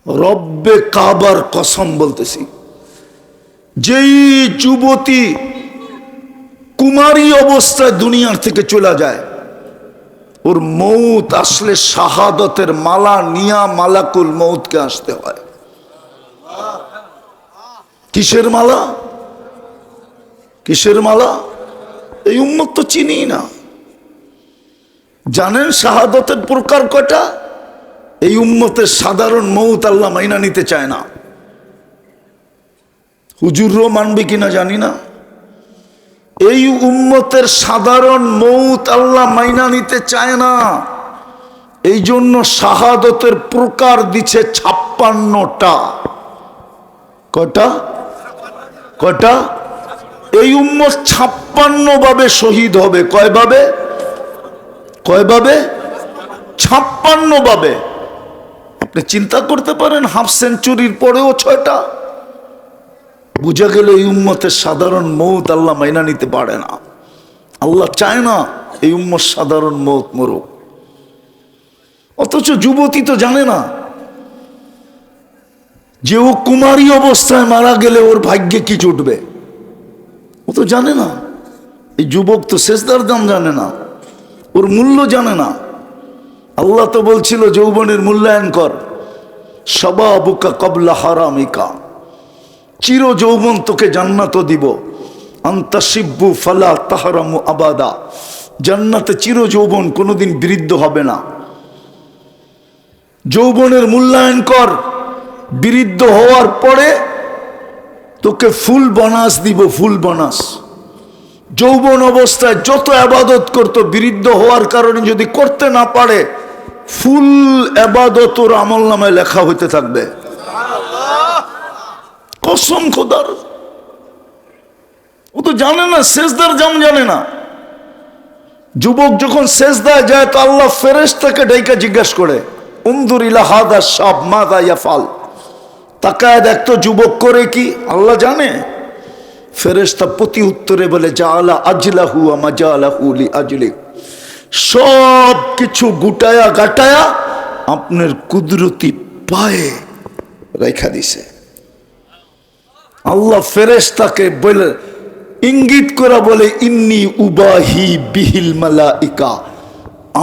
রব্বে কাবার কসম বলতেছি, যেই যুবতী কুমারী অবস্থায় দুনিয়ার থেকে চলে যায়, ওর মৌত আসলে শাহাদতের মালা নিয়া মালাকুল মৌতকে আসতে হয়। কিসের মালা? কিসের মালা? এই উম্মত তো চিনি না। জানেন শাহাদতের প্রকার কয়টা? এই উম্মতের সাধারণ মৌত আল্লাহ মাইনা নিতে চায় না। হুজুরও মানবে কিনা জানি না। এই উম্মতের সাধারণ মৌত আল্লাহ মাইনা নিতে চায় না। এই জন্য শাহাদতের প্রকার দিচ্ছে 56টা। কয়টা? কয়টা? এই উম্মত 56 ভাবে শহীদ হবে। কয় ভাবে? কয় ভাবে? 56 ভাবে। আপনি চিন্তা করতে পারেন, হাফ সেঞ্চুরির পরেও 6টা। বুঝা গেল এই উম্মতের সাধারণ মৌত আল্লাহ মাইনা নিতে পারে না। আল্লাহ চায় না এই উম্মত সাধারণ মৌত মরুক। অথচ যুবতী তো জানে না যে ও কুমারী অবস্থায় মারা গেলে ওর ভাগ্যে কি জুটবে। ও তো জানে না। এই যুবক তো সেজদার দাম জানে না, ওর মূল্য জানে না। আল্লাহ তো বলছিল যৌবনের মূল্যায়ন কর, শাবাবুকা ক্বাবলা হারামিকা, চির যৌবন তোকে জান্নাত দিব। আনতা শিব্বু ফালা তাহরামু আবাদা, জান্নাতে চির যৌবন কোনোদিন বৃদ্ধ হবে না। যৌবনের মূল্যায়ন কর, বৃদ্ধ হওয়ার পরে তোকে ফুল বোনাস দিব, ফুল বোনাস। যৌবন অবস্থায় যত আবাদত করতো, বৃদ্ধ হওয়ার কারণে যদি করতে না পারে, ফুল আবাদত ওর আমল নামায় লেখা হইতে থাকবে। কসম খোদার। ও তো জানে না, সেজদার জাম জানে না। যুবক যখন সেজদায় যায় তো আল্লাহ ফেরেশতাকে ডাইকা জিজ্ঞাসা করে, উনদুর ইলা হাদা শাব মাযা ইয়াফাল, তাকায় দেখতো যুবক করে কি। আল্লাহ জানে। ফেরেশতা প্রতি উত্তরে বলে, জাআলা আজলাহু ওয়া মাজালাহু লিআজলি, সব কিছু গুটায়া গাটায়া আপনার কুদরতি পায়ে রেখা দিছে। আল্লাহ ফেরেশতাকে বলে ইঙ্গিত করা বলে, ইন্নী উবাহি বিহিল মালাইকা,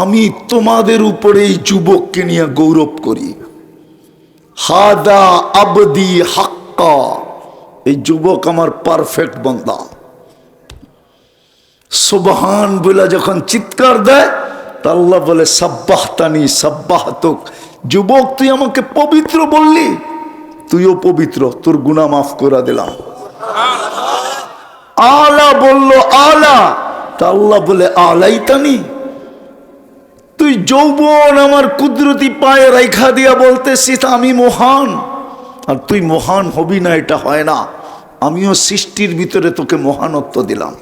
আমি তোমাদের উপরে এই যুবককে নিয়ে গৌরব করি। হাদা আবদি হাক্কা, এই যুবক আমার পারফেক্ট বান্দা। সুবহান বলে যখন চিৎকার দেয় তা আল্লাহ বলে, সাব্বাহতানি সাব্বাহতুক, যুবক তুই আমাকে পবিত্র বললি, তুইও পবিত্র, তোর গুনাহ মাফ করে দিলাম। আলা বলল আলা, তা আল্লাহ বলে, আলাইতানি, তুই যৌবন আমার কুদরতি পায়ে রেখা দিয়া বলতেছিস আমি মহান, আর তুই মহান হবি না, এটা হয় না। আমিও সৃষ্টির ভিতরে তোকে মহানত্ব দিলাম।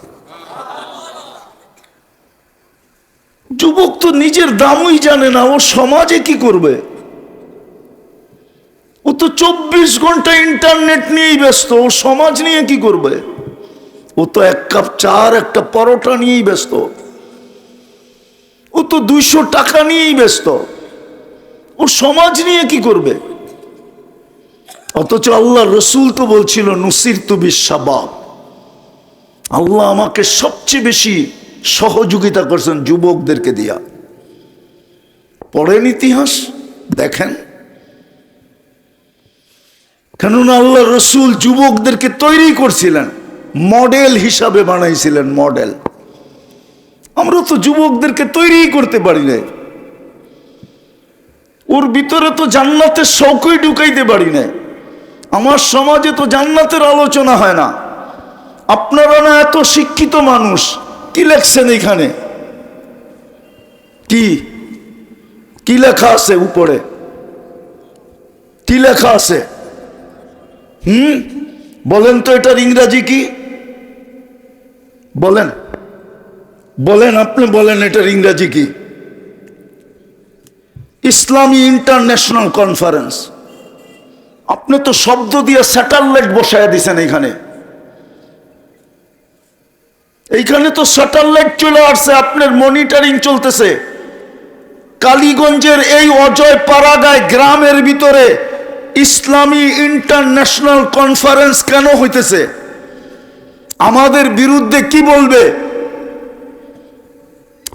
যুবক তো নিজের দামই জানে না, ও সমাজে কি করবে। ও তো 24 ঘন্টা ইন্টারনেট নিয়েই ব্যস্ত, ও সমাজ নিয়ে কি করবে। ও তো এক কাপ চা একটা পরোটা নিয়েই ব্যস্ত, ও তো 200 টাকা নিয়েই ব্যস্ত, ও সমাজ নিয়ে কি করবে। অথচ আল্লাহ রসুল তো বলছিল, নুসিরতু বিশ-শাবাব, আল্লাহ আমাকে সবচেয়ে বেশি সহযোগিতা করছেন যুবকদেরকে দিয়া। পড়েন ইতিহাস, দেখেন। কেননা আল্লাহ রসুল যুবকদেরকে তৈরি করছিলেন, মডেল হিসাবে বানাইছিলেন, মডেল। আমরা তো যুবকদেরকে তৈরি করতে পারি না, ওর ভিতরে তো জান্নাতের শৌকই ঢুকাইতে পারি না। আমার সমাজে তো জান্নাতের আলোচনা হয় না। আপনারা না এত শিক্ষিত মানুষ, কি লেখছেন এখানে? কি কি লেখা আছে উপরে? কি লেখা আছে? বলেন তো, এটার ইংরাজি কি? বলেন, বলেন, আপনি বলেন এটার ইংরাজি কি? ইসলামী ইন্টারন্যাশনাল কনফারেন্স। আপনি তো শব্দ দিয়ে স্যাটেলাইট বসায় দিছেন এখানে। এইখানে তো স্যাটেলাইট চলে আসছে, আপনার মনিটরিং চলতেছে। কালীগঞ্জের এই অজয় পাড়াগায় গ্রামের ভিতরে ইসলামী ইন্টারন্যাশনাল কনফারেন্স কেন হইতেছে? আমাদের বিরুদ্ধে কি বলবে?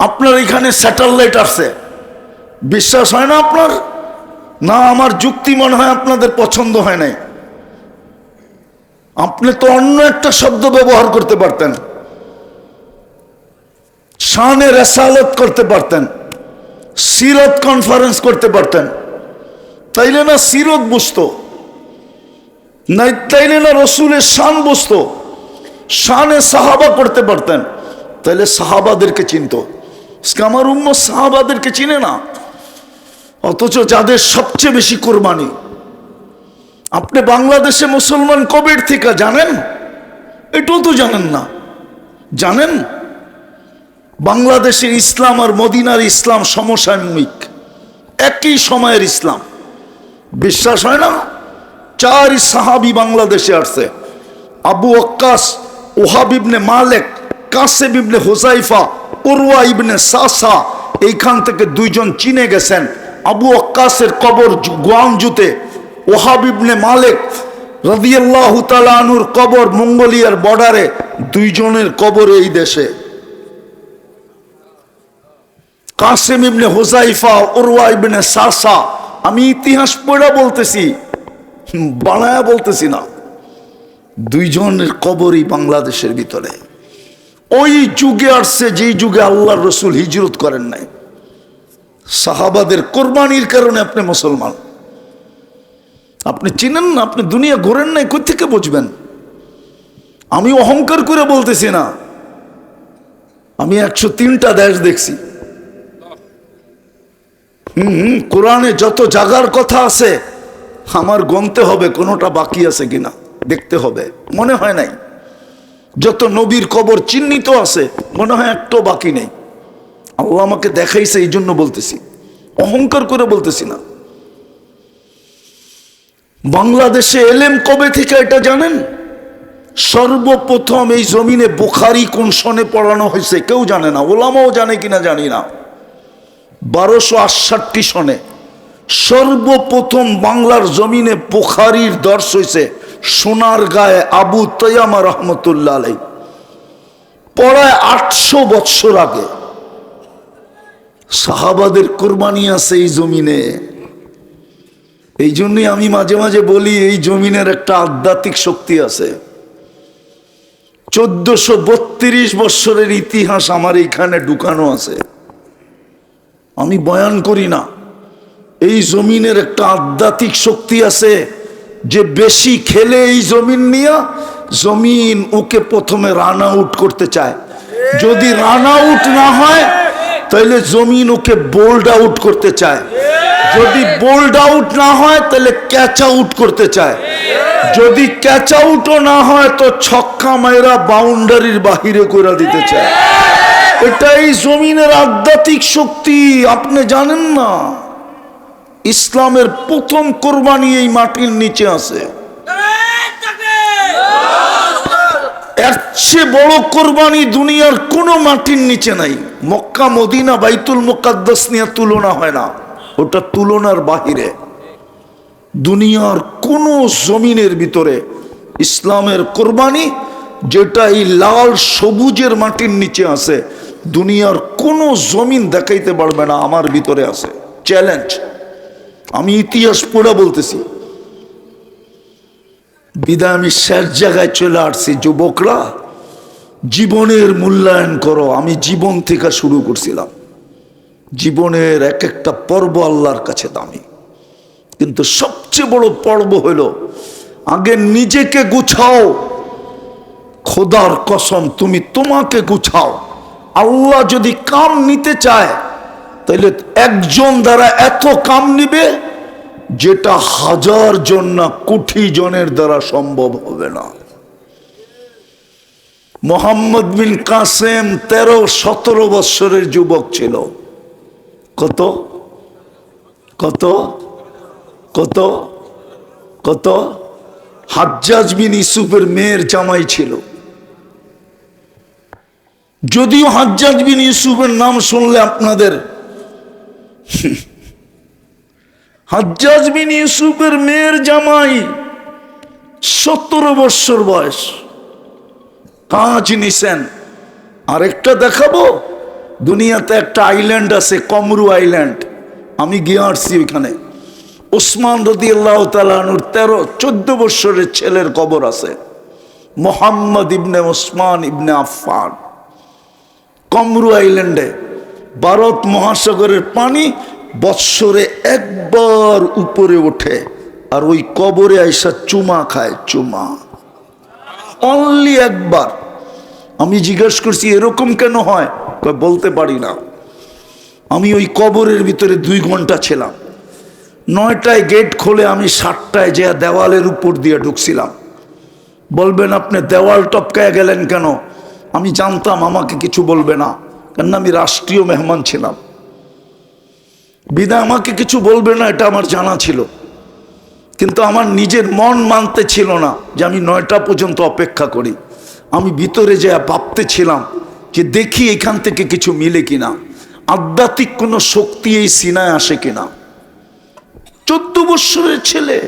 আপনার এখানে স্যাটেলাইট আছে, বিশ্বাস হয় না আপনার? না, আমার যুক্তি মনে হয় আপনাদের পছন্দ হয় নাই। আপনি তো অন্য একটা শব্দ ব্যবহার করতে পারতেন, শানে রেসালত করতে পারতেন, সিরত কনফারেন্স করতে পারতেন, তাইলে না সিরত বুঝতো, নাই তাইলে না রসুলের শান বুঝতো, শানে সাহাবা করতে পারতেন, তাইলে সাহাবাদেরকে চিনত। আমার উম্মত সাহাবাদেরকে চিনে না, অথচ যাদের সবচেয়ে বেশি কোরবানি। আপনি বাংলাদেশে মুসলমান কবের থেকে জানেন? এটাও তো জানেন না। জানেন বাংলাদেশের ইসলাম আর মদিনার ইসলাম সমসাময়িক, একই সময়ের ইসলাম। বিশ্বাস হয় না? 4 সাহাবী বাংলাদেশে আসছে, আবু ওয়াক্কাস, ওহাব ইবনে মালিক, কাসেম ইবনে হুযাইফা, উরওয়া ইবনে সাসা। এইখান থেকে 2 জন চীনে গেছেন। আবু ওয়াক্কাসের কবর গুয়াংজুতে, ওহাব ইবনে মালিক রাদিয়াল্লাহু তাআলা আনহুর কবর মঙ্গোলিয়ার বর্ডারে। 2 জনের কবর এই দেশে। কাসেম ইবনে হুযাইফা, উরওয়া ইবনে সাসা। আমি ইতিহাস পড়া বলতেছি, বানায়া বলতেছি না। 2 জনের কবরই বাংলাদেশের ভিতরে। ওই যুগে আসছে যেই যুগে আল্লাহর রসুল হিজরত করেন নাই। সাহাবাদের কোরবানির কারণে আপনি মুসলমান। আপনি চিনেন না, আপনি দুনিয়া ঘোরেন নাই, কোথা থেকে বুঝবেন? আমি অহংকার করে বলতেছি না, আমি 103টা দেশ দেখছি। কোরআনে যত জাগার কথা আছে আমার গনতে হবে কোনোটা বাকি আছে কিনা, দেখতে হবে। মনে হয় নাই। যত নবীর কবর চিহ্নিত আছে মনে হয় একটাও বাকি নেই। আল্লাহ আমাকে দেখাইছে, এই জন্য বলতেছি, অহংকার করে বলতেছি না। বাংলাদেশে এলেম কবে থেকে এটা জানেন? সর্বপ্রথম এই জমিনে বুখারী কোন সনে পড়ানো হয়েছে কেউ জানে না, ওলামাও জানে কিনা জানি না। 1268 সনে সর্বপ্রথম বাংলার জমিনে বুখারীর দর্শ হয়েছে সোনার গায়ে আবু তৈয়ামা রহমতুল্লাহ আলাই, পড়ায় 800 বৎসর আগে। সাহাবাদের কোরবানি আছে এই জমিনে। এই জন্যই আমি মাঝে মাঝে বলি এই জমিনের একটা আধ্যাত্মিক শক্তি আছে। 1432 বৎসরের ইতিহাস আমার এইখানে ঢুকানো আছে। আমি বয়ান করি না, এই জমিনের একটা আধ্যাত্মিক শক্তি আছে যে বেশি খেলে এই জমিন নিয়ে জমিন ওকে প্রথমে রান আউট করতে চায়। যদি রান আউট না হয় তাহলে জমিন ওকে বোল্ড আউট করতে চায়। যদি বোল্ড আউট না হয় তাহলে ক্যাচ আউট করতে চায়। যদি ক্যাচ আউটও না হয় তো ছক্কা মাইরা বাউন্ডারির বাহিরে করে দিতে চায়। এটাই জমিনের আধ্যাত্মিক শক্তি, আপনি জানেন না? ইসলামের প্রথম কোরবানি এই মাটির নিচে আছে। এর চেয়ে বড় কোরবানি দুনিয়ার কোনো মাটির নিচে নাই। মক্কা মদিনা বাইতুল মুকাদ্দাস নিয়ে তুলনা হয় না, ওটা তুলনার বাহিরে। দুনিয়ার কোনো জমিনের ভিতরে ইসলামের কোরবানি যেটা এই লাল সবুজের মাটির নিচে আছে, দুনিয়ার কোনো জমিন দেখাইতে পারবে না আমার ভিতরে আছে। চ্যালেঞ্জ। আমি ইতিহাস পড়া বলতেছি। বিদায় আমি শেষ জায়গায় চলে আসছি। যুবকরা, জীবনের মূল্যায়ন করো। আমি জীবন থেকে শুরু করছিলাম। জীবনের এক একটা পর্ব আল্লাহর কাছে দামি, কিন্তু সবচেয়ে বড় পর্ব হলো আগে নিজেকে গুছাও। খোদার কসম, তুমি তোমাকে গুছাও। আল্লাহ যদি কাম নিতে চায় তাহলে একজন দ্বারা এত কাম নিবে যেটা 1000 জন না কোটি জনের দ্বারা সম্ভব হবে না। মোহাম্মদ বিন কাসেম 13-17 বৎসরের যুবক ছিল। কত কত কত কত হাজ্জাজ বিন ইউসুফের মেয়ের জামাই ছিল। যদিও হাজ্জাজ বিন ইউসুফের নাম শুনলে আপনাদের হাজ্জাজ বিন ইউসুফের মেয়ের জামাই, 17 বছর বয়স, কাজ নিছেন। আরেকটা দেখাবো, দুনিয়াতে একটা আইল্যান্ড আছে, কমরু আইল্যান্ড, আমি গিয়ে আসছি ওইখানে। ওসমান রাদিয়াল্লাহু তাআলা আনহুর 13-14 বছরের ছেলের কবর আছে, মোহাম্মদ ইবনে ওসমান ইবনে আফফান। কমরু আইল্যান্ডে ভারত মহাসাগরের পানি বৎসরে একবার উপরে ওঠে, আর ওই কবরে আইসা চুমা খায়, চুমা, অনলি একবার। আমি জিজ্ঞেস করছি এরকম কেন হয়, বলতে পারি না। আমি ওই কবরের ভিতরে 2 ঘন্টা ছিলাম। 9টায় গেট খোলে, আমি 7টায় যে দেওয়ালের উপর দিয়ে ঢুকছিলাম। বলবেন আপনি দেওয়াল টপকায় গেলেন কেন? আমি জানতাম আমাকে কিছু বলবে না, কেননা আমি রাষ্ট্রীয় মেহমান ছিলাম, বিদায় আমাকে কিছু বলবে না, এটা আমার জানা ছিল। কিন্তু আমার নিজের মন মানতে ছিল না যে আমি 9টা পর্যন্ত অপেক্ষা করি। আমি ভিতরে যে ভাবতে ছিলাম যে দেখি এখান থেকে কিছু মিলে কিনা, আধ্যাত্মিক কোনো শক্তি এই সিনায় আসে কিনা। 14 বছরের ছেলে।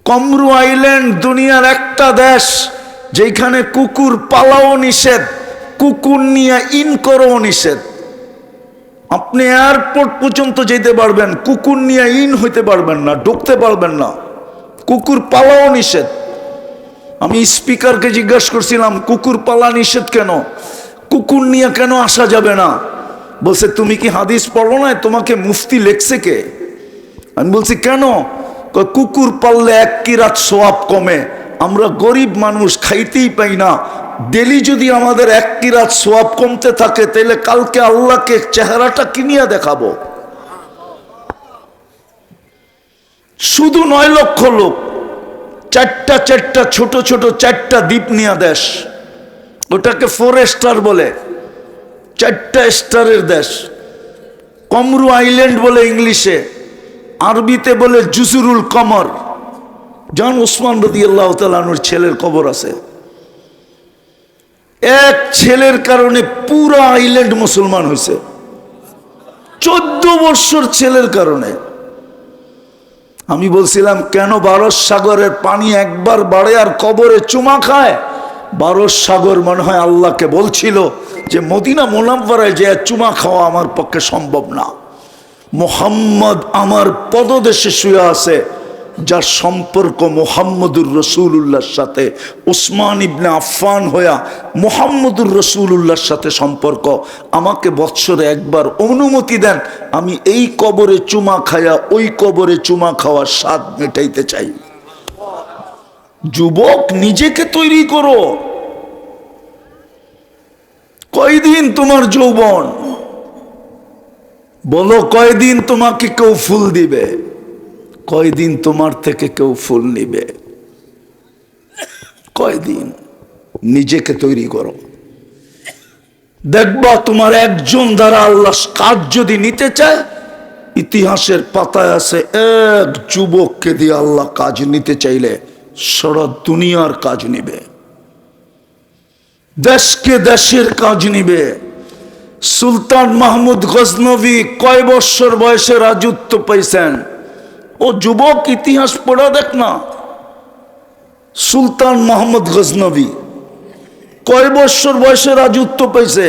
কমরু আইল্যান্ড দুনিয়ার একটা দেশ যেখানে কুকুর পালাও নিষেধ, কুকুর নিয়ে ইন করাও নিষেধ। আপনি এয়ারপোর্ট পর্যন্ত যেতে পারবেন, কুকুর নিয়ে ইন হইতে পারবেন না, ঢুকতে পারবেন না, কুকুর পালাও নিষেধ। আমি স্পিকারকে জিজ্ঞাসা করছিলাম কুকুর পালা নিষেধ কেন, কুকুর নিয়ে কেন আসা যাবে না? বলছে তুমি কি হাদিস পড়ো না, তোমাকে মুফতি লেখছে কে? আমি বলছি কেন? কুকুর পাললে 1 কিরাত সওয়াব কমে, আমরা গরিব মানুষ, খাইতেই পাই না। ডেলি যদি আমাদের 1 কিরাত সওয়াব কমতে থাকে, তাহলে কালকে আল্লাহকে চেহারাটা কিনিয়া দেখাবো। শুধু 9 লক্ষ লোক, 4টা ছোট ছোট 4টা দ্বীপ নিয়া দেশ, ওটাকে 4 স্টার বলে, 4টা স্টারের দেশ। কমরু আইল্যান্ড বলে ইংলিশে, আরবিতে বলে জুজুরুল কমর। জন ওসমান রাদিয়াল্লাহু তাআলা আনহুর ছেলের কবর আছে। এক ছেলের কারণে পুরো আইল্যান্ড মুসলমান হয়েছে, 14 বছর ছেলের কারণে। আমি বলছিলাম কেন 12 সাগরের পানি একবার বাড়ে আর কবরে চুমা খায়? 12 সাগর মনে হয় আল্লাহকে বলছিল যে মদিনা মুনাওয়ারায় যে চুমা খাওয়া আমার পক্ষে সম্ভব না। মুহাম্মদ আমার পদদেশে শুয়ে আছে, যার সম্পর্ক মুহাম্মদুর রাসূলুল্লাহর সাথে, উসমান ইবনে আফফান হইয়া মুহাম্মদুর রাসূলুল্লাহর সাথে সম্পর্ক। আমাকে বৎসরে একবার অনুমতি দেন, আমি এই কবরে চুমা খায়া ওই কবরে চুমা খাওয়ার স্বাদ মেটাইতে চাই। যুবক, নিজেকে তৈরি করো। কয়দিন তোমার যৌবন? বলো কয়দিন তোমাকে কেউ ফুল দিবে? কয়দিন তোমার থেকে কেউ ফুল নিবে? কয়দিন? নিজেকে তৈরি করো। দেখবা তোমার একজন দ্বারা আল্লাহ কাজ যদি নিতে চায়, ইতিহাসের পাতায় আছে এক যুবককে দিয়ে আল্লাহ কাজ নিতে চাইলে সারা দুনিয়ার কাজ নিবে, দেশকে দেশের কাজ নিবে। সুলতান মাহমুদ গজনবী কয় বছর বয়সে রাজত্ব পাইছেন? ও যুবক, ইতিহাস পড়া দেখ না। সুলতান মাহমুদ গজনবী কয় বছর বয়সে রাজত্ব পাইছে?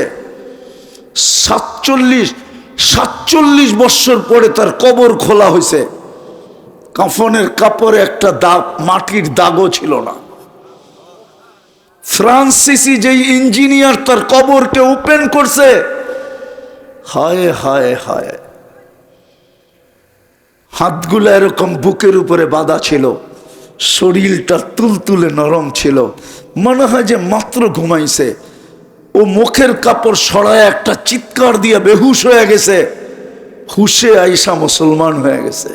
47 বছর পরে তার কবর খোলা হয়েছে। কাফনের কাপড়ে একটা দাগ, মাটির দাগও ছিল না। ফ্রান্সিসি যেই ইঞ্জিনিয়ার তার কবরকে ওপেন করছে, হায় হায় হায়, হাতগুলো এরকম বুকের উপরে বাঁধা ছিল, শরীরটা তুলতুলে নরম ছিল, মনে হয় যে মাত্র ঘুমাইছে। ও মুখের কাপড় সরায় একটা চিৎকার দিয়ে বেহুশ হয়ে গেছে, হুশে আইসা মুসলমান হয়ে গেছে।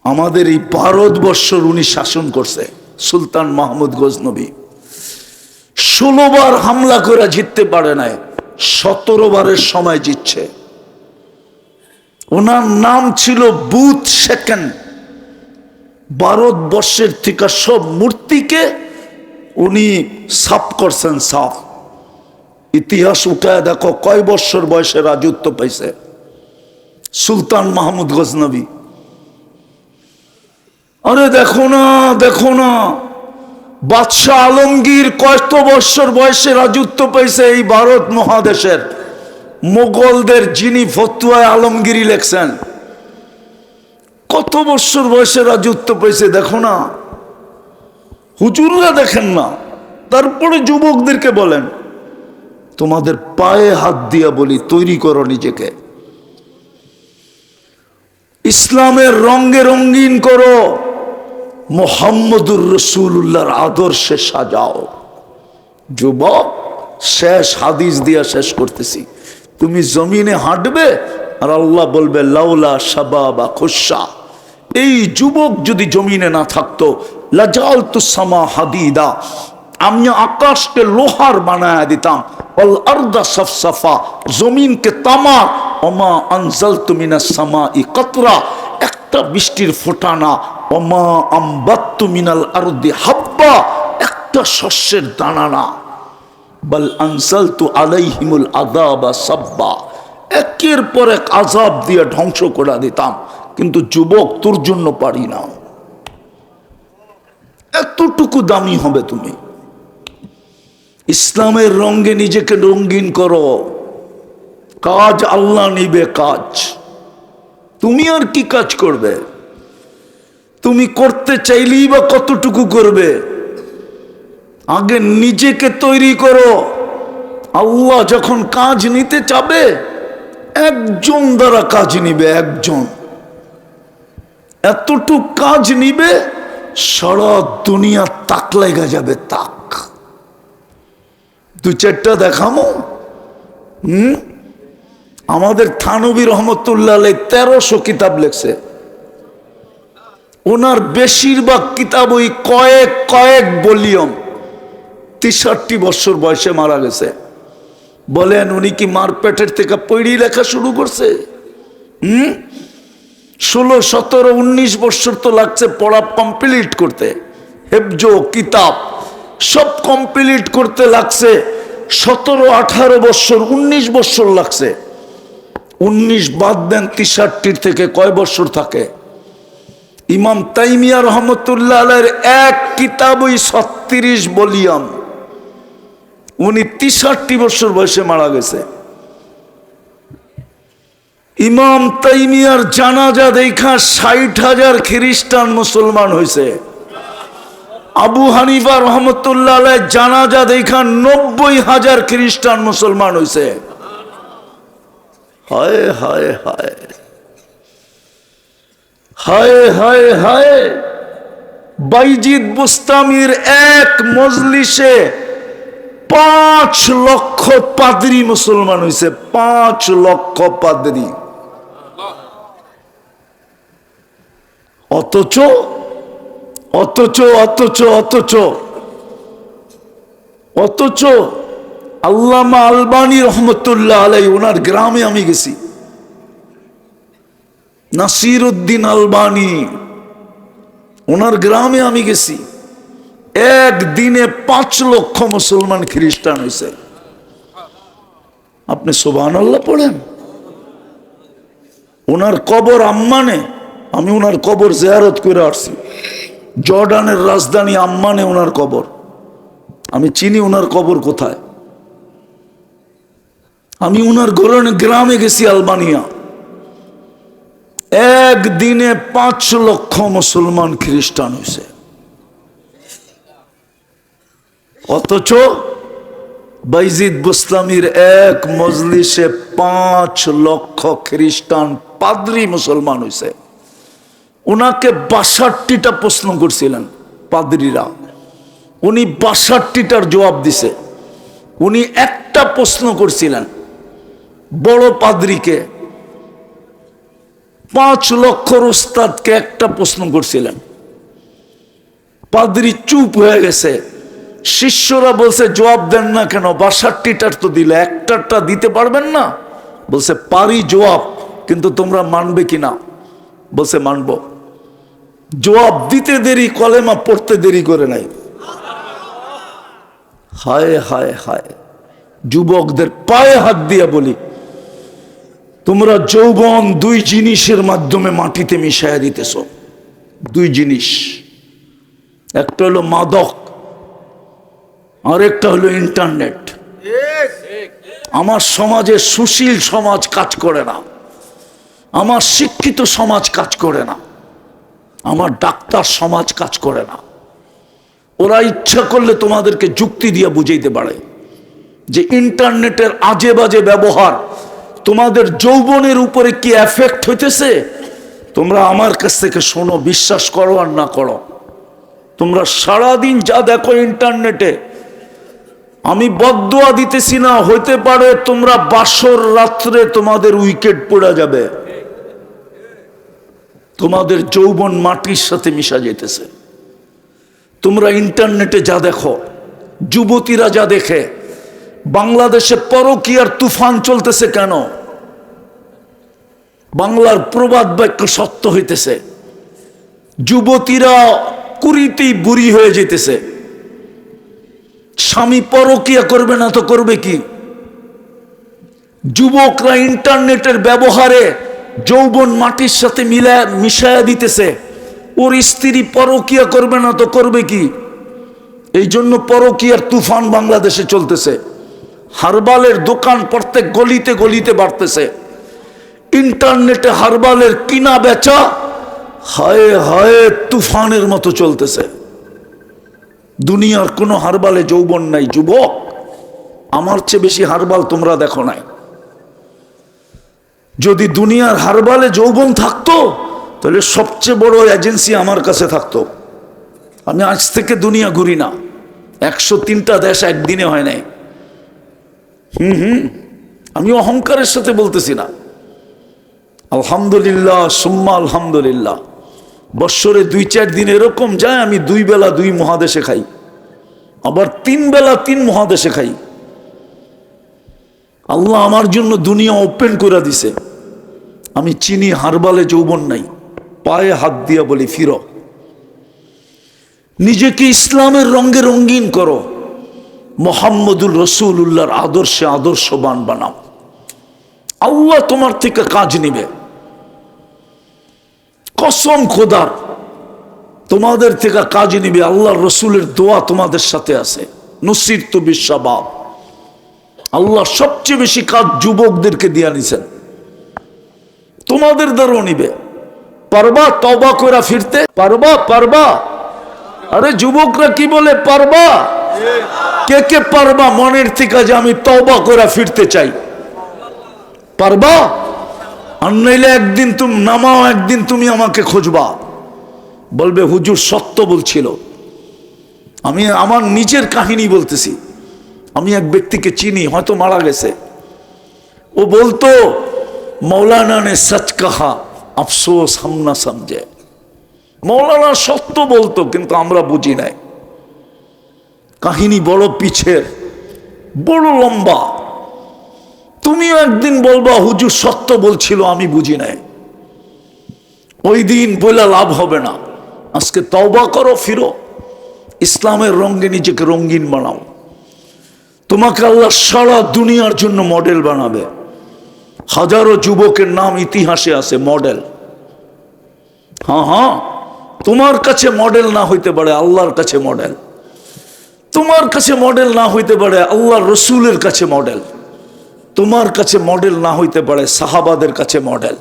আমাদের এই ভারতবর্ষর উনি শাসন করছে, সুলতান মাহমুদ গজনবী। 16 বার হামলা করে জিততে পারে নাই, 17 বারের সময় জিতছে। ওনার নাম ছিল বুথ সেকেন্ড। ভারতবর্ষের থেকে সব মূর্তিকে উনি সাফ করছেন, সাফ। ইতিহাস উঠায় দেখো কয় বছর বয়সে রাজত্ব পাইছে। সুলতান মাহমুদ গজনবী। আরে দেখো না, দেখো না, বাদশাহ আলমগীর কত বৎসর বয়সে রাজত্ব পেয়েছে এই ভারত মহাদেশের। মোগলদের যিনি ফতুয়ায় আলমগীরি লেখছেন, কত বৎসর বয়সে রাজত্ব পেয়েছে দেখো না। হুজুররা দেখেন না, তারপরে যুবকদেরকে বলেন, তোমাদের পায়ে হাত দিয়া বলি, তৈরি করো নিজেকে, ইসলামের রঙে রঙিন করো, মুহাম্মদুর রাসূলুল্লাহর আদর্শে সাজাও। যুবক, শেষ হাদিস দিয়া শেষ করতেছি, তুমি জমিনে হাঁটবে আর আল্লাহ বলবে লাউলা শাবাবা খুশা। এই যুবক যদি জমিনে না থাকতো, লাজালতু সামা হাদিদা, আমি আকাশকে লোহার বানায়া দিতাম, অল আরদা সফসফা, জমিনকে তামা, ওমা আনজালতু মিনাস সামাই কতরা, একটা বৃষ্টির ফোঁটা না, ওমা আমবাত্তু মিনাল আরদি হাব্বা, একটা শস্যের দানা না, বল আনজালতু আলাইহিমুল আযাবা সাব্বা, একের পর এক আযাব দিয়ে ধ্বংস করে দিতাম। কিন্তু যুবক, তোর জন্য পারি না। এতটুকু দামি হবে তুমি, ইসলামের রঙে নিজেকে রঙিন করো, কাজ আল্লাহ নিবে কাজ। তুমি আর কি কাজ করবে? তুমি করতে চাইলেই বা কতটুকু করবে? আগে নিজেকে তৈরি করো। আল্লাহ যখন কাজ নিতে চাবে, একজন দ্বারা কাজ নিবে, একজন। এতটুক কাজ নিবে, সারা দুনিয়া তাক লেগে যাবে, তাক। দু চারটা দেখামো। আমাদের থানবী রহমতুল্লাহ 1300 কিতাব লেখছে। ওনার বেশিরভাগ কিতাব ওই কয়েক কয়েক ভলিউম। 63 বছর বয়সে মারা গেছে। বলেন, উনি কি মার পেটের থেকে পড়ি লেখা শুরু করছে? 16, 17, 19 বছর তো লাগছে পড়া কমপ্লিট করতে। হেফজ কিতাব সব কমপ্লিট করতে লাগছে 17, 18 বছর, 19 বছর লাগছে। 19 বাদ দেন, 63 থেকে কয় বছর থাকে? ইমাম তাইমিয়া রহমতুল্লাহ আলাইহির এক কিতাব ওই 36 ভলিউম। উনি 63 বছর বয়সে মারা গেছে। ইমাম তাইমিয়ার জানাজা দেখা 60,000 খ্রিস্টান মুসলমান হয়েছে। আবু হানিফা রহমতুল্লাহ আলাইহির জানাজা দেখা 90,000 খ্রিস্টান মুসলমান হয়েছে। হায় হায় হায় হায় হায় হায়। বাইজিদ বুস্তামির এক মজলিসে 5 লক্ষ পাদ্রী মুসলমান হয়েছে। 5 লক্ষ পাদ্রী। অথচ অথচ অথচ অথচ অথচ আল্লামা আলবানী রহমতুল্লাহ আলাইহি, ওনার গ্রামে আমি গেছি। নাসির উদ্দিন আলবানী, ওনার গ্রামে আমি গেছি। একদিনে 5 লক্ষ মুসলমান খ্রিস্টান হয়েছে। আপনি সুবহানাল্লাহ পড়েন। ওনার কবর আম্মানে, আমি ওনার কবর জিয়ারত করে আসছি। জর্ডানের রাজধানী আম্মানে ওনার কবর। আমি চিনি ওনার কবর কোথায়। আমি ওনার গ্রামে গেছি আলবানিয়া। একদিনে 5 লক্ষ মুসলমান খ্রিস্টান হয়েছে। অথচ বাইজিদ বুস্তামির এক মজলিসে 5 লক্ষ খ্রিস্টান পাদ্রী মুসলমান হয়েছে। ওনাকে 62টা প্রশ্ন করছিলেন পাদ্রীরা, উনি 62টার জবাব দিছে। উনি একটা প্রশ্ন করছিলেন বড় পাদ্রীকে, 5 লক্ষর উস্তাদকে একটা প্রশ্ন করছিলেন। পাদ্রী চুপ হয়ে গেছে। শিষ্যরা বলছে, জবাব দেন না কেন? 62টার তো দিলে, একটারটা দিতে পারবেন না? বলছে, পারি জবাব, কিন্তু তোমরা মানবে কিনা? বলছে, মানব। জবাব দিতে দেরি, কলেমা পড়তে দেরি করে নাই। হায় হায় হায়। যুবকদের পায়ে হাত দিয়ে বলি, তোমরা যৌবন দুই জিনিসের মাধ্যমে মাটিতে মিশাইয়া দিতেছ। দুই জিনিস, একটা হলো মাদক, আর একটা হলো ইন্টারনেট। আমার সমাজে সুশীল সমাজ কাজ করে না, আমার শিক্ষিত সমাজ কাজ করে না, আমার ডাক্তার সমাজ কাজ করে না। ওরা ইচ্ছা করলে তোমাদেরকে যুক্তি দিয়ে বুঝাইতে পারে যে ইন্টারনেটের আজে বাজে ব্যবহার তোমাদের যৌবনের উপরে কি এফেক্ট হইতেছে। তোমরা আমার কাছ থেকে শোনো, বিশ্বাস করো আর না করো। তোমরা সারাদিন যা দেখো ইন্টারনেটে, আমি বদদুয়া দিতেছি না, হইতে পারে তোমরা বাসর রাত্রে তোমাদের উইকেট পড়ে যাবে, তোমাদের যৌবন মাটির সাথে মিশা যেতেছে। তোমরা ইন্টারনেটে যা দেখো, যুবতীরা যা দেখে, বাংলাদেশে পরকীয়ার তুফান চলতেছে কেন? বাংলার প্রবাদ বাক্য সত্য হইতেছে, যুবতীরা কুড়িতেই বুড়ি হয়ে যেতেছে। স্বামী পরকীয়া করবে না তো করবে কি? যুবকরা ইন্টারনেটের ব্যবহারে যৌবন মাটির সাথে মিশায়া দিতেছে। ওর স্ত্রী পরকীয়া করবে না তো করবে কি? এই জন্য পরকীয়ার তুফান বাংলাদেশে চলতেছে। হারবালের দোকান প্রত্যেক গলিতে গলিতে বাড়তেছে। ইন্টারনেটে হারবালের কিনা বেচা হায় হায় তুফানের মতো চলতেছে। দুনিয়ার কোনো হারবালে যৌবন নাই। যুবক, আমার চেয়ে বেশি হারবাল তোমরা দেখো নাই। যদি দুনিয়ার হারবালে যৌবন থাকতো তাহলে সবচেয়ে বড় এজেন্সি আমার কাছে থাকতো। আমি আজ থেকে দুনিয়া ঘুরি না, 103টা দেশ একদিনে হয় নাই। আমি অহংকারের সাথে বলতেছি না। আলহামদুলিল্লাহ সুম্মা আলহামদুলিল্লাহ, বৎসরে 2-4 দিন এরকম যায় আমি 2 বেলা 2 মহাদেশে খাই, আবার 3 বেলা 3 মহাদেশে খাই। আল্লাহ আমার জন্য দুনিয়া ওপেন করে দিছে। আমি চিনি হারবালে যৌবন নাই, পায়ে হাত দিয়া বলি ফিরো, নিজেকে ইসলামের রঙে রঙিন করো, মুহাম্মদুর রাসূলুল্লাহর আদর্শে আদর্শবান বানাও। আল্লাহ তোমার থেকে কাজ নিবে, কসম খোদার, তোমাদের থেকে কাজ নিবে। আল্লাহর রসুলের দোয়া তোমাদের সাথে আছে। নুসিরতু বিশাবাব, আল্লাহ সবচেয়ে বেশি কাজ যুবকদেরকে দিয়া নিছেন, তোমাদের দ্বারাও নিবে। পারবা তওবা করে ফিরতে? পারবা? আরে যুবকরা কি বলে পারবা? কে কে পারবা মনের থেকে যে আমি তওবা করে ফিরতে চাই? পারবা? আর নইলে একদিন তুমি নামাও, একদিন তুমি আমাকে খুঁজবা, বলবে হুজুর সত্য বলছিল। আমি আমার নিজের কাহিনী বলতেছি। আমি এক ব্যক্তিকে চিনি, হয়তো মারা গেছে। ও বলতো মৌলানা নে সচ কাহা, আফসোস হাম না সমঝে। মৌলানা সত্য বলতো, কিন্তু আমরা বুঝি নাই। কাহিনী বড় পিছের, বড় লম্বা। তুমিও একদিন বলবা হুজুর সত্য বলছিল, আমি বুঝি নাই। ওই দিন বলে লাভ হবে না। আজকে তওবা করো, ফিরো, ইসলামের রঙে নিজেকে রঙিন বানাও। তোমাকে আল্লাহ সারা দুনিয়ার জন্য মডেল বানাবে। হাজারো যুবকের নাম ইতিহাসে আছে মডেল। হ্যাঁ, তোমার কাছে মডেল না হইতে পারে, আল্লাহর কাছে মডেল। তোমার কাছে মডেল না হইতে পারে, আল্লাহর রসুলের কাছে মডেল। তোমার কাছে মডেল না হইতে পারে, সাহাবাদের কাছে মডেল।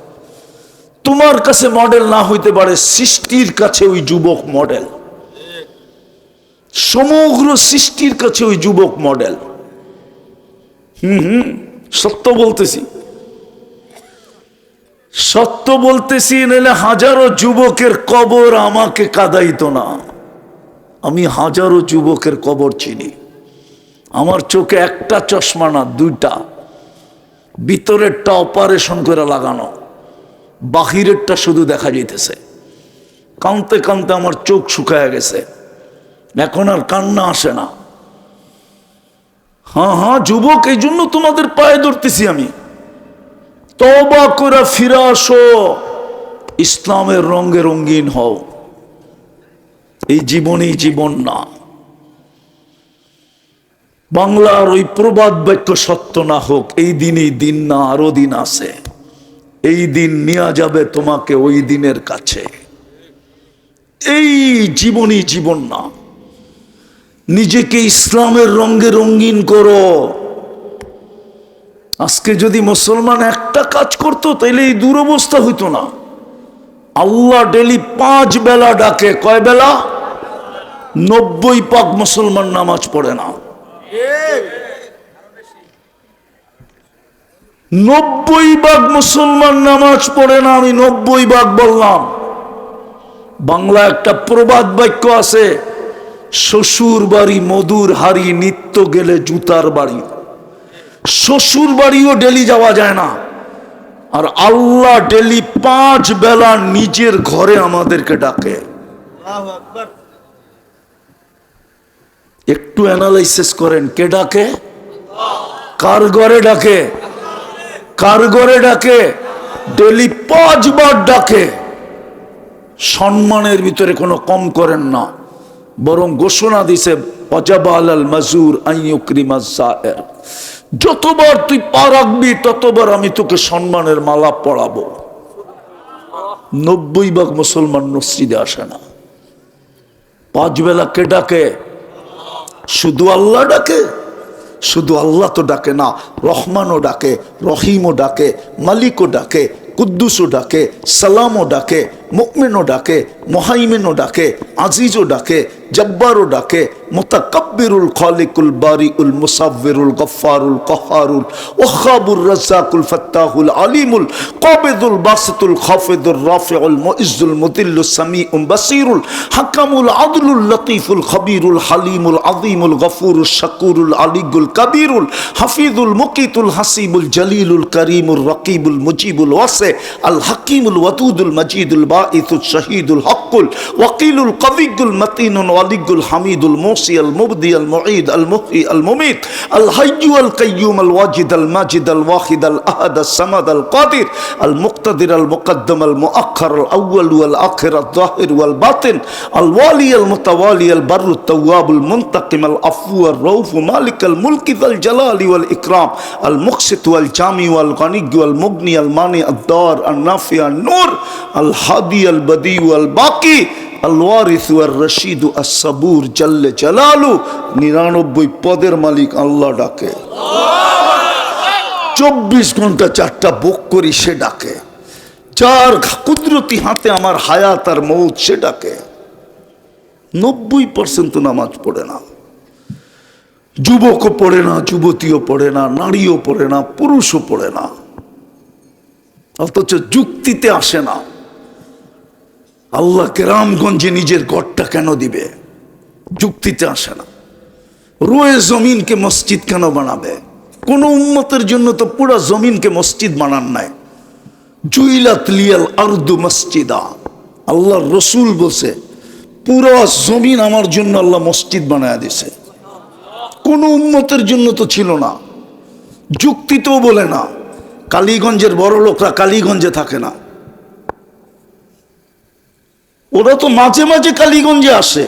তোমার কাছে মডেল না হইতে পারে, সৃষ্টির কাছে ওই যুবক মডেল। সমগ্র সৃষ্টির কাছে ওই যুবক মডেল। সত্য বলতেছি, সত্য বলতেছি, নাহলে হাজারো যুবকের কবর আমাকে কাঁদাইতো না। আমি হাজারো যুবকের কবর চিনি। আমার চোখে একটা চশমা না, 2টা। ভিতরেরটা অপারেশন করে লাগানো, বাহিরেরটা শুধু দেখা যাইতেছে। কাঁদতে কাঁদতে আমার চোখ শুকায় গেছে, এখন আর কান্না আসে না। হ্যাঁ যুবক, এই জন্য তোমাদের পায়ে ধরতেছি আমি। তওবা করে ফিরে আসো, ইসলামের রঙে রঙিন হও। এই জীবনই জীবন না। বাংলার ওই প্রবাদ বাক্য সত্য না হোক, এই দিনই দিন না, আরো দিন আছে। এই দিন নিয়ে যাবে তোমাকে ওই দিনের কাছে। এই জীবনই জীবন না। নিজেকে ইসলামের রঙে রঙিন করো। আজকে যদি মুসলমান একটা কাজ করতো তাহলে এই দুরবস্থা হইতো না। আল্লাহ ডেলি 5 বেলা ডাকে। কয় বেলা? 90% মুসলমান নামাজ পড়ে না। 90% মুসলমান নামাজ পড়ে না। আমি 90% বললাম। বাংলা একটা প্রবাদ বাক্য আছে, শ্বশুর বাড়ি মধুর হাড়ি, নিত্য গেলে জুতার বাড়ি। শ্বশুর বাড়িও ডেলি যাওয়া যায় না, আর আল্লাহ ডেলি 5 বেলা নিজের ঘরে আমাদেরকে ডাকে। একটু অ্যানালাইসিস করেন, কে ডাকে? কার ঘরে ডাকে? কার ঘরে ডাকে? ডেলি 5 বার ডাকে। সম্মানের ভিতরে কোনো কম করেন না, বরং ঘোষণা দিছে ওয়াজাবা আলাল মাজুর আন ইউকরিমা যায়ের। যতবার তুই পা রাখবি ততবার আমি তোকে সম্মানের মালা পরাবো। 90% মুসলমান মসজিদে আসে না। 5 বেলা কে ডাকে? শুধু আল্লাহ ডাকে? শুধু আল্লাহ তো ডাকে না, রহমানও ডাকে, রহিমও ডাকে, মালিকও ডাকে, কুদ্দুসও ডাকে, সালামও ডাকে, মুমিনও ডাকে, মুহাইমিনও ডাকে, আজিজও ডাকে, জব্বারও ডাকে, মুতাকাব্বিরুল খালিকুল বারিউল মুসাব্বিরুল গফফারুল কাহ্হারুল ওয়াহাবুর রাজ্জাকুল ফাত্তাহুল আলিমুল কাবিদুল বাসিতুল খাফিদুর রাফিউল মুইজ্জুল মুদিল্লুস সামিউল বাসিরুল হাকামুল আদলুল লতীফুল খবীরুল হালিমুল আযীমুল গফুরুশ শাকুরুল আলিগুল কবীরুল হাফিজুল মুকিতুল হাসিবুল জলিলুল করিমুর রকিবুল মুজিবুল ওয়াসি আল হাকিমুল ওয়াদুদুল মজিদুল বাঈসুশ শহীদুল হকুল ওয়াকিলুল কবিয়ুল মতিনুল ওয়ালিগুল হামিদুল মুসি আল মুবদি আল মুঈদ আল মুহয়ি আল মুমিত আল হাইয়্যু আল কাইয়্যুম আল ওয়াজিদ আল মাজিদ আল ওয়াহিদ আল আহাদ আস সামাদ আল কাদির আল মুক্তাদির আল মুকদ্দম আল মুআখ্খার আল আউয়াল ওয়াল আখির আল যাহির ওয়াল বাতিন আল ওয়ালি আল মুতাওয়ালি আল বাররু তাওয়াবুল মুনতাকিম আল আফু আর রউফ মালিক আল মুলকি যাল জালালি ওয়াল ইকরাম আল মুকসিত ওয়াল জামি ওয়াল গনি ওয়াল মুগনি আল মানি আদ দার আল নাফি আল নূর আল হাদি আল বদি ওয়াল বাকি আল ওয়ারিস ওয়ার রশিদ আস সাবুর জাল্লে জালালু। 99 পদের মালিক আল্লাহ ডাকে। 24 ঘন্টা 4টা বুক করি, সে ডাকে। যার কুদরতি হাতে আমার হায়াত আর মৌত, সে ডাকে। 90% নামাজ পড়ে না। যুবকও পড়ে না, যুবতীও পড়ে না, নারীও পড়ে না, পুরুষও পড়ে না। অথচ যুক্তিতে আসে না। আল্লাহ কেরামগঞ্জে নিজের ঘরটা কেন দিবে? যুক্তিতে আসে না। রোয়ে জমিনকে মসজিদ কেন বানাবে? কোন উম্মতের জন্য তো পুরো জমিনকে মসজিদ বানান নাই। জুইলাত লিয়াল আরদু মসজিদা, আল্লাহর রসুল বলছে পুরো জমিন আমার জন্য আল্লাহ মসজিদ বানায় দিছে। কোন উম্মতের জন্য তো ছিল না। যুক্তিতেও বলে না। কালীগঞ্জের বড় লোকরা কালীগঞ্জে থাকে না, ওরা তো মাঝে মাঝে কালীগঞ্জে আসে।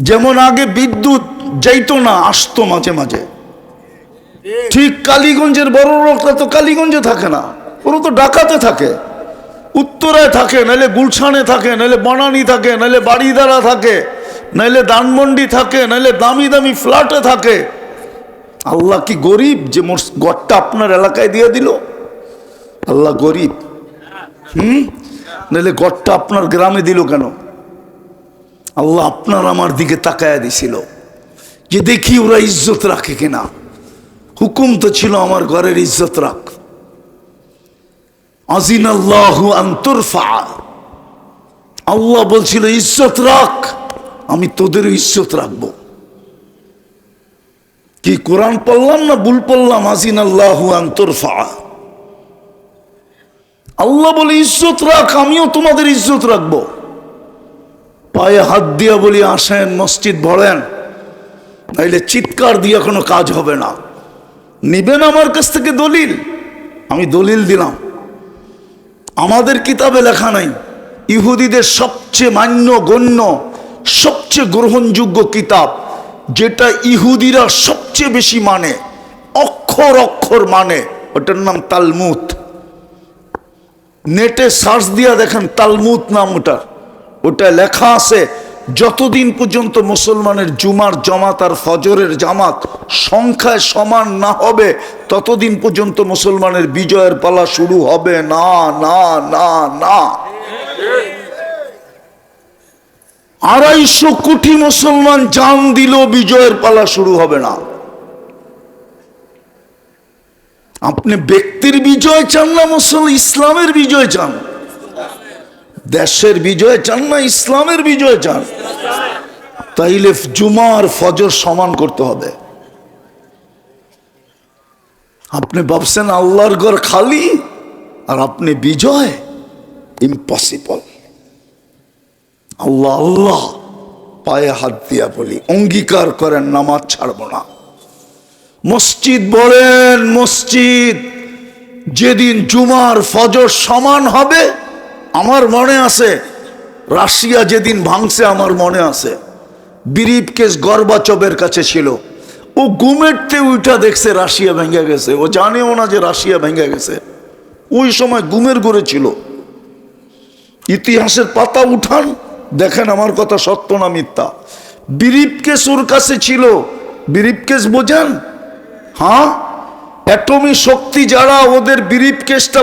যেমন আগে বিদ্যুৎ যাইতো না, আসতো মাঝে মাঝে। ঠিক কালীগঞ্জের বড় লোকরা তো কালীগঞ্জে থাকে না, ওরা তো ঢাকাতে থাকে, উত্তরায় থাকে, নাহলে গুলশানে থাকে, নাহলে বনানী থাকে, নাহলে বাড়িদারা থাকে, নাহলে ধানমন্ডি থাকে, নাহলে দামি দামি ফ্ল্যাটে থাকে। আল্লাহ কি গরিব যে ঘরটা আপনার এলাকায় দিয়ে দিল? আল্লাহ গরিব? নাহলে ঘরটা আপনার গ্রামে দিল কেন? আল্লাহ আপনার আমার দিকে তাকায়া দিছিল যে দেখি ওরা ইজ্জত রাখে কিনা। হুকুম তো ছিল আমার ঘরের ইজ্জত রাখ। আজিনাল্লাহু আন তুরফা, আল্লাহ বলছিল ইজ্জত রাখ, আমি তোদের ইজ্জত রাখবো। কি কোরআন পড়লাম না ভুল পড়লাম? আজিনাল্লাহু আন তুরফা, আল্লাহ বলে ইজ্জত রাখ, আমিও তোমাদের ইজ্জত রাখবো। পায়ে হাত দিয়া বলি আসেন মসজিদ ভরেন, নাইলে চিৎকার দিয়ে কোনো কাজ হবে না। নিবেন আমার কাছ থেকে দলিল? আমি দলিল দিলাম। আমাদের কিতাবে লেখা নাই ইহুদিদের সবচেয়ে মান্য গণ্য, সবচেয়ে গ্রহণযোগ্য কিতাব, যেটা ইহুদিরা সবচেয়ে বেশি মানে, অক্ষর অক্ষর মানে, ওটার নাম তালমুদ। নেটে সার্চ দিয়া দেখেন, তালমুদ নাম ওটা লেখা আছে, যতদিন পর্যন্ত মুসলমানের জুমার জামাত আর ফজরের জামাত সংখ্যায় সমান না হবে ততদিন পর্যন্ত মুসলমানের বিজয়ের পালা শুরু হবে না না না না। 250 কোটি মুসলমান জান দিল, বিজয়ের পালা শুরু হবে না। আপনি ব্যক্তির বিজয় চান না ইসলামের বিজয় চান? দেশের বিজয় চান না ইসলামের বিজয় চান? তাইলে জুমার ফজর সমান করতে হবে। আপনি ভাবছেন আল্লাহর ঘর খালি আর আপনি বিজয়? ইম্পসিবল। আল্লাহ আল্লাহ পায়ে হাত দিয়া বলি, অঙ্গীকার করেন নামাজ ছাড়বো না। মসজিদ বলেন, মসজিদ যেদিন জুমার ফজর সমান হবে, আমার মনে আছে রাশিয়া যেদিন ভাঙছে, আমার মনে আছে বিরিপ কেস গর্বাচবের কাছে ছিল, ও ঘুমেরতে উঠা দেখছে রাশিয়া ভেঙে গেছে, ও জানেও না যে রাশিয়া ভেঙে গেছে। ওই সময় ঘুমের ঘরে ছিল। ইতিহাসের পাতা উঠান, দেখেন আমার কথা সত্য না মিথ্যা। বিরিপ কেস ওর কাছে ছিল। বিরিপ কেস বোঝেন? হ্যাঁ, অ্যাটমি শক্তি যারা, ওদের বিরিপ কেসটা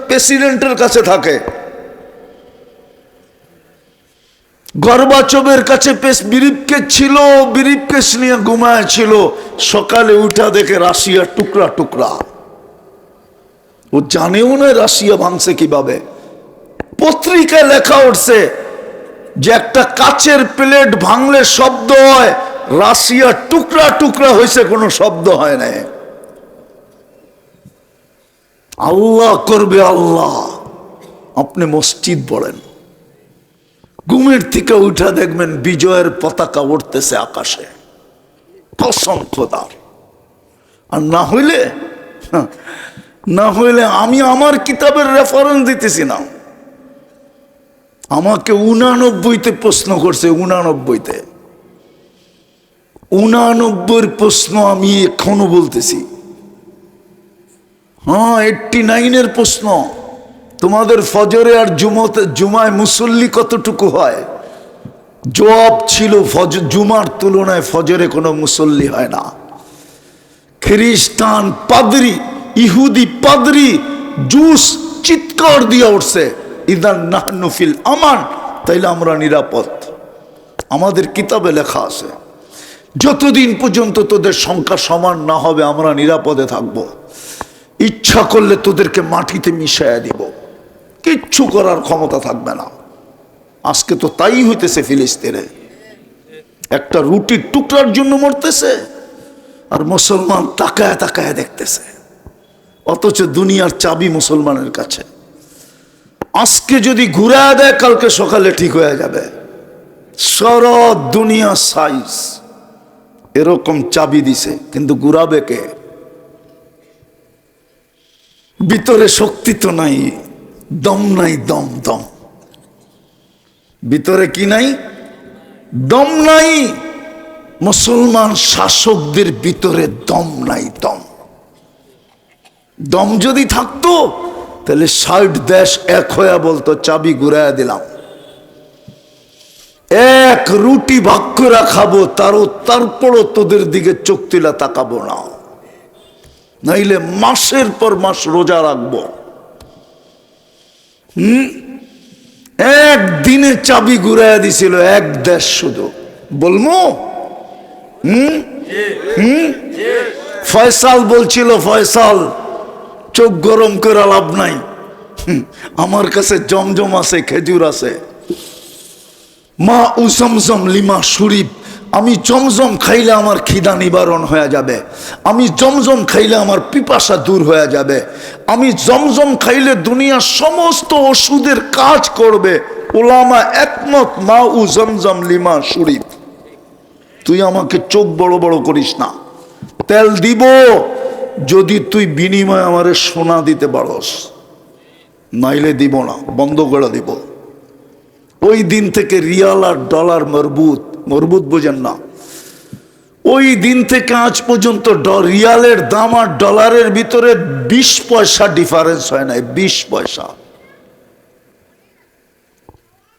প্রেসিডেন্টের কাছে থাকে। গর্বাচবের কাছে বিরিপকেস ছিল, বিরিপকেস নিয়ে ঘুমায় ছিল। সকালে উঠা দেখে রাশিয়া টুকরা টুকরা। ও জানেও না রাশিয়া ভাঙছে কিভাবে। পত্রিকায় লেখা উঠছে যে একটা কাচের প্লেট ভাঙলে শব্দ হয়, রাশিয়া টুকরা টুকরা হয়েছে, কোনো শব্দ হয় না। আল্লাহ করবে আল্লাহ। আপনি মসজিদ বলেন, ঘুমের থেকে উঠা দেখবেন বিজয়ের পতাকা উঠতেছে আকাশে, কসম খোদার। আর না হইলে আমি আমার কিতাবের রেফারেন্স দিতেছি না। আমাকে 89তে প্রশ্ন করছে, 89 প্রশ্ন আমি এখনো বলতেছি। হ্যাঁ, 89 প্রশ্ন। তোমাদের ফজরে আর জুমায় মুসল্লি কতটুকু হয়? জবাব ছিল জুমার তুলনায় ফজরে কোনো মুসল্লি হয় না। খ্রিস্টান পাদ্রী, ইহুদি পাদ্রী, জুস চিৎকার দিয়ে উঠছে, ইদান নাহনু ফিল আমান, তাইলে আমরা নিরাপদ। আমাদের কিতাবে লেখা আছে যতদিন পর্যন্ত তোদের সংখ্যা সমান না হবে আমরা নিরাপদে থাকবো। ইচ্ছা করলে তোদেরকে মাটিতে মিশাইয়া দিব, কিচ্ছু করার ক্ষমতা থাকবে না। আজকে তো তাই হইতেছে ফিলিস্তিনে। একটা রুটির টুকরার জন্য মরতেছে আর মুসলমান তাকায় তাকায় দেখতেছে, অথচ দুনিয়ার চাবি মুসলমানের কাছে। আজকে যদি ঘুরায় দেয় কালকে সকালে ঠিক হয়ে যাবে। সারা দুনিয়া সাইজ এরকম চাবি দিছে, কিন্তু ঘুরাবে কে? ভিতরে শক্তি তো নাই, দম নাই, দম ভিতরে কি নাই? দম নাই। মুসলমান শাসকদের ভিতরে দম নাই। দম যদি থাকতো তাহলে 60 দেশ এক হইয়া বলতো চাবি ঘুরাইয়া দিলাম। এক রুটি ভাগ করে খাবো, তারপরও তোদের দিকে চোখ তুলে তাকাবো না, নাইলে মাসের পর মাস রোজা রাখবো। একদিনে চাবি ঘুরাইয়া দিছিল এক দেশ শুধু। বলবো ফয়সাল বলছিল, ফয়সাল চোখ গরম করে লাভ নাই, আমার কাছে জমজম আছে, খেজুর আছে। মা উ জমজম লিমা শরীফ, আমি জমজম খাইলে আমার খিদা নিবারণ হয়ে যাবে, আমি জমজম খাইলে আমার পিপাসা দূর হয়ে যাবে, আমি জমজম খাইলে দুনিয়ার সমস্ত ওষুধের কাজ করবে। ওলামা একমত, মা উ জমজম লিমা শরীফ। তুই আমাকে চোখ বড় বড় করিস না। তেল দিব যদি তুই বিনিময়ে আমারে সোনা দিতে পারস, নাইলে দিব না, বন্ধ করে দিব। ওই দিন থেকে রিয়াল আর ডলার মরবুত বোঝেন না, ওই দিন থেকে আজ পর্যন্ত রিয়ালের দাম আর ডলারের ভিতরে 20 পয়সা ডিফারেন্স হয় নাই। 20 পয়সা।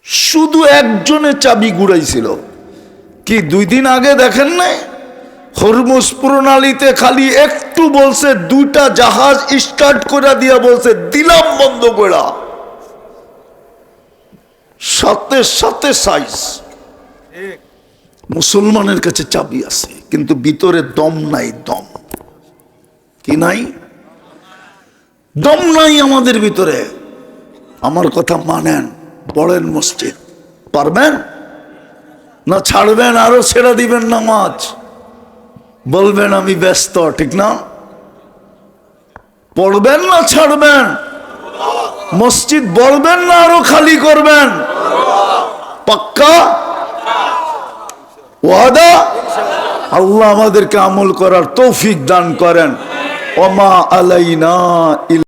শুধু একজনে চাবি ঘুরাইছিল। কি 2 দিন আগে দেখেন নাই হরমুজ প্রণালীতে খালি একটু বলছে, 2টা জাহাজ স্টার্ট করে দিয়া বলছে দিলাম বন্ধ করা, সাথে সাথে সাইজ। মুসলমানের কাছে চাবি আছে কিন্তু ভিতরে দম নাই। দম কি নাই? দম নাই আমাদের ভিতরে। আমার কথা মানেন, পড়েন মসজিদ, পারবেন না ছাড়বেন? আরো ছেড়ে দিবেন নামাজ, বলবেন আমি ব্যস্ত, ঠিক না? পড়বেন না ছাড়বেন? মসজিদ বলবেন না আরো খালি করবেন? পাক্কা ওয়াদা? আল্লাহ আমাদেরকে আমল করার তৌফিক দান করেন। ওমা আলাইনা